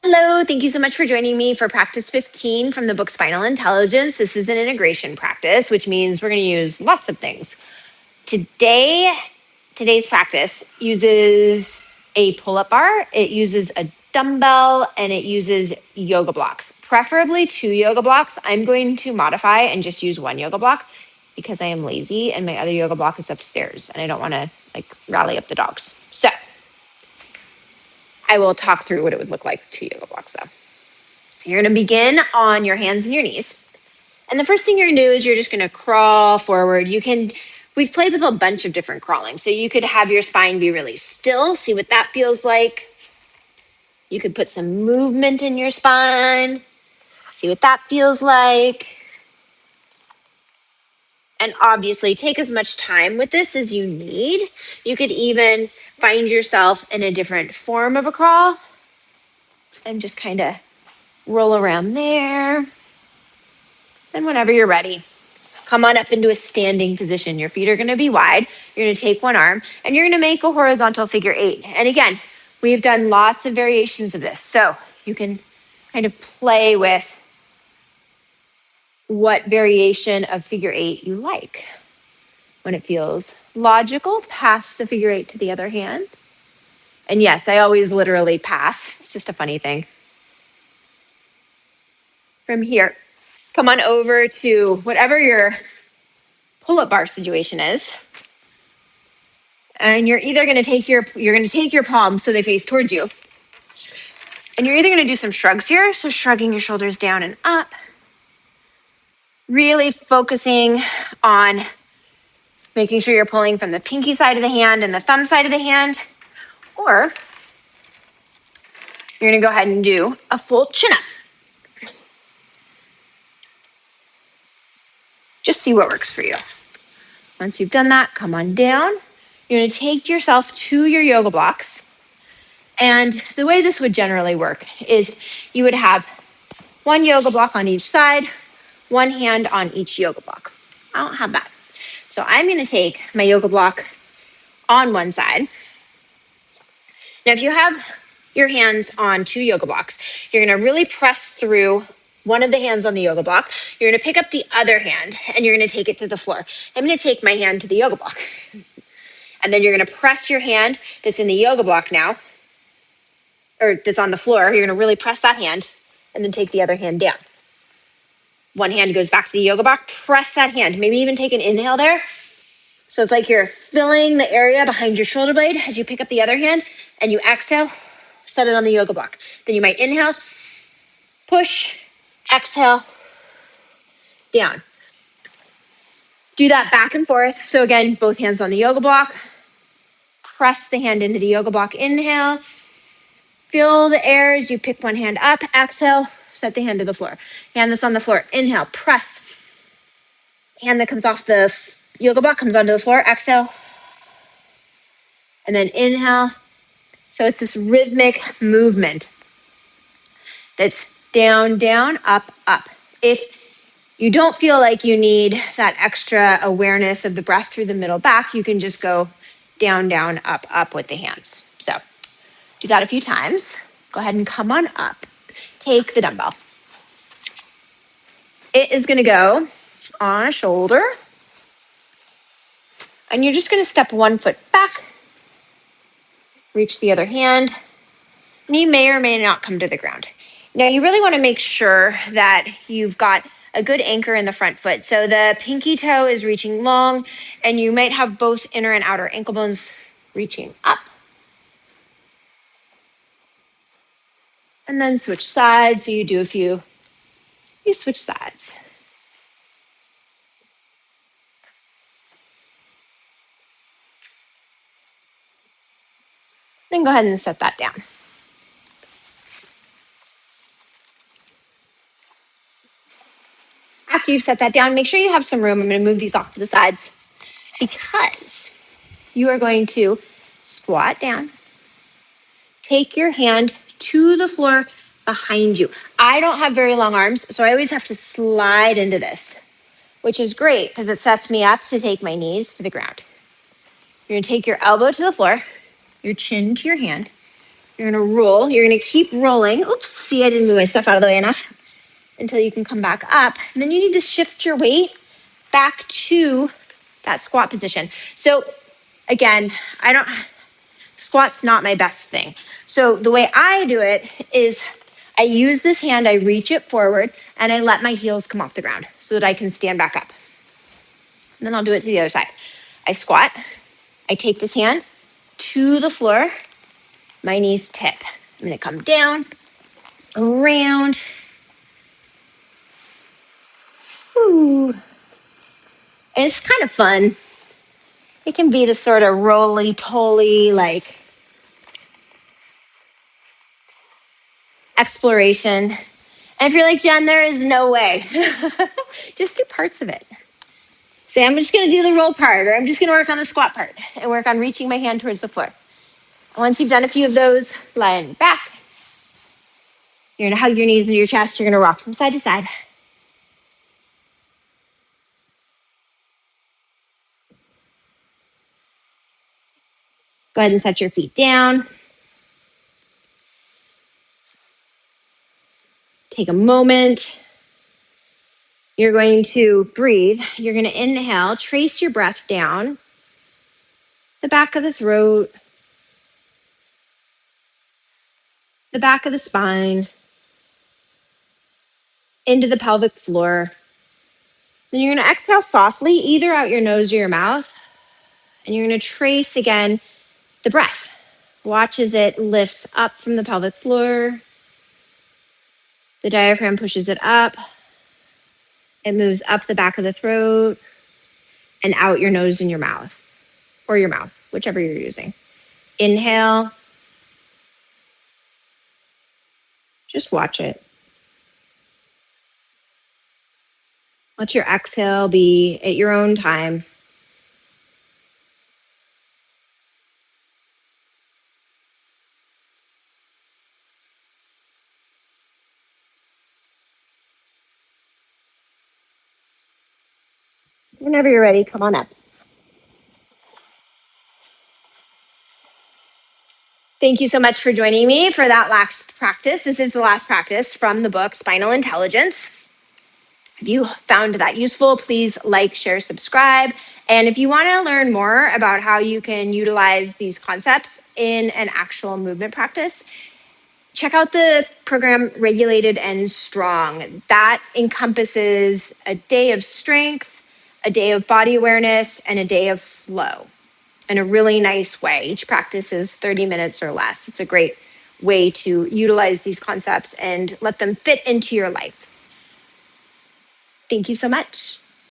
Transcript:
Hello, thank you so much for joining me for practice 15 from the book Spinal Intelligence. This is an integration practice, which means we're going to use lots of things. Today's practice uses a pull-up bar, it uses a dumbbell, and it uses yoga blocks, preferably 2 yoga blocks. I'm going to modify and just use 1 yoga block because I am lazy and my other yoga block is upstairs and I don't want to rally up the dogs. So I will talk through what it would look like 2 yoga blocks though. You're going to begin on your hands and your knees. And the first thing you're going to do is you're just going to crawl forward. We've played with a bunch of different crawling. So you could have your spine be really still, see what that feels like. You could put some movement in your spine, see what that feels like. And obviously take as much time with this as you need. You could even find yourself in a different form of a crawl and just kind of roll around there. And whenever you're ready, come on up into a standing position. Your feet are going to be wide. You're going to take one arm and you're going to make a horizontal figure 8. And again, we've done lots of variations of this. So you can kind of play with what variation of figure 8 you like. When it feels logical, pass the figure 8 to the other hand. And yes, I always literally pass. It's just a funny thing. From here, come on over to whatever your pull-up bar situation is. And you're either going to take your palms so they face towards you. And you're either going to do some shrugs here, so shrugging your shoulders down and up. Really focusing on making sure you're pulling from the pinky side of the hand and the thumb side of the hand. Or you're going to go ahead and do a full chin-up. Just see what works for you. Once you've done that, come on down. You're going to take yourself to your yoga blocks. And the way this would generally work is you would have 1 yoga block on each side, 1 hand on each yoga block. I don't have that. So I'm going to take my yoga block on one side. Now, if you have your hands on 2 yoga blocks, you're going to really press through one of the hands on the yoga block. You're going to pick up the other hand and you're going to take it to the floor. I'm going to take my hand to the yoga block. And then you're going to press your hand that's in the yoga block now, or that's on the floor. You're going to really press that hand and then take the other hand down. One hand goes back to the yoga block, press that hand. Maybe even take an inhale there. So it's like you're filling the area behind your shoulder blade as you pick up the other hand and you exhale, set it on the yoga block. Then you might inhale, push, exhale, down. Do that back and forth. So again, both hands on the yoga block. Press the hand into the yoga block, inhale. Fill the air as you pick one hand up, exhale, set the hand to the floor. Hand that's on the floor, inhale, press. Hand that comes off the yoga block comes onto the floor, exhale. And then inhale. So it's this rhythmic movement that's down, down, up, up. If you don't feel like you need that extra awareness of the breath through the middle back, you can just go down, down, up, up with the hands. So do that a few times. Go ahead and come on up. Take the dumbbell. It is going to go on a shoulder. And you're just going to step 1 foot back. Reach the other hand. Knee may or may not come to the ground. Now, you really want to make sure that you've got a good anchor in the front foot. So the pinky toe is reaching long, and you might have both inner and outer ankle bones reaching up. And then switch sides. So you switch sides. Then go ahead and set that down. After you've set that down, make sure you have some room. I'm going to move these off to the sides because you are going to squat down. Take your hand to the floor behind you. I don't have very long arms, so I always have to slide into this, which is great because it sets me up to take my knees to the ground. You're going to take your elbow to the floor, your chin to your hand. You're gonna roll. You're gonna keep rolling. Oops, see, I didn't move my stuff out of the way enough until you can come back up. And then you need to shift your weight back to that squat position. So again, squat's not my best thing. So the way I do it is I use this hand, I reach it forward, and I let my heels come off the ground so that I can stand back up. And then I'll do it to the other side. I squat, I take this hand to the floor, my knees tip. I'm gonna come down, around. Ooh. And it's kind of fun. It can be the sort of roly-poly, like exploration. And if you're like, Jen, there is no way, just do parts of it. Say, I'm just gonna do the roll part, or I'm just gonna work on the squat part and work on reaching my hand towards the floor. And once you've done a few of those, lie on your back. You're gonna hug your knees into your chest. You're gonna rock from side to side. Go ahead and set your feet down. Take a moment. You're going to breathe. You're going to inhale, trace your breath down the back of the throat, the back of the spine, into the pelvic floor. Then you're going to exhale softly, either out your nose or your mouth. And you're going to trace again the breath. Watch as it lifts up from the pelvic floor. The diaphragm pushes it up. It moves up the back of the throat and out your nose and your mouth, or your mouth, whichever you're using. Inhale. Just watch it. Let your exhale be at your own time. Whenever you're ready, come on up. Thank you so much for joining me for that last practice. This is the last practice from the book Spinal Intelligence. If you found that useful, please like, share, subscribe. And if you want to learn more about how you can utilize these concepts in an actual movement practice, check out the program Regulated and Strong. That encompasses a day of strength, a day of body awareness, and a day of flow in a really nice way. Each practice is 30 minutes or less. It's a great way to utilize these concepts and let them fit into your life. Thank you so much.